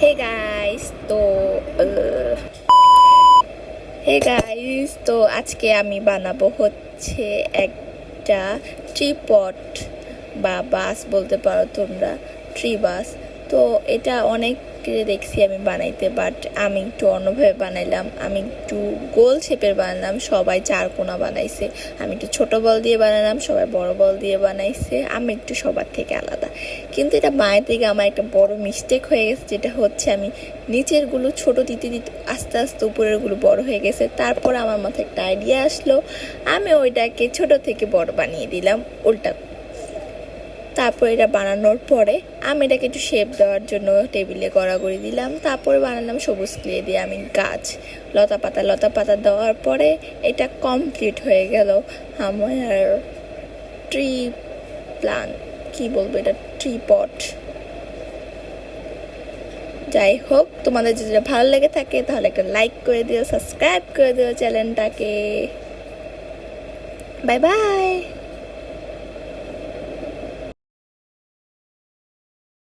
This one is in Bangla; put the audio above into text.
হে গাইস তো আজকে আমি বানাবো হচ্ছে একটা ট্রিপড বা বাস বলতে পারো তোমরা, ট্রি বাস। তো এটা অনেক দেখছি আমি বানাইতে, বাট আমি একটু অন্যভাবে বানাইলাম। আমি একটু গোল শেপের বানালাম, সবাই চারকোনা বানাইছে। আমি একটু ছোট বল দিয়ে বানালাম, সবাই বড় বল দিয়ে বানাইছে। আমি একটু সবার থেকে আলাদা। কিন্তু এটা বানাইতে গিয়ে আমার একটা বড় মিস্টেক হয়ে গেছে, যেটা হচ্ছে আমি নিচেরগুলো ছোট দিতে দিতে আস্তে আস্তে উপরেরগুলো বড় হয়ে গেছে। তারপর আমার মাথায় একটা আইডিয়া আসলো, আমি ওইটাকে ছোট থেকে বড় বানিয়ে দিলাম উল্টা। তারপর এটা বানানোর পরে আমি এটাকে একটু শেপ দেওয়ার জন্য টেবিলে গড়াগড়ি দিলাম। তারপরে বানালাম সবুজ ক্লে দিয়ে আমি গাছ, লতা পাতা দেওয়ার পরে এটা কমপ্লিট হয়ে গেল আমার ট্রি প্লান্ট, কি বলবো এটা, ট্রিপড। যাই হোক, তোমাদের যদি ভালো লেগে থাকে তাহলে একটা লাইক করে দিও, সাবস্ক্রাইব করে দিও চ্যানেলটাকে। Bye bye.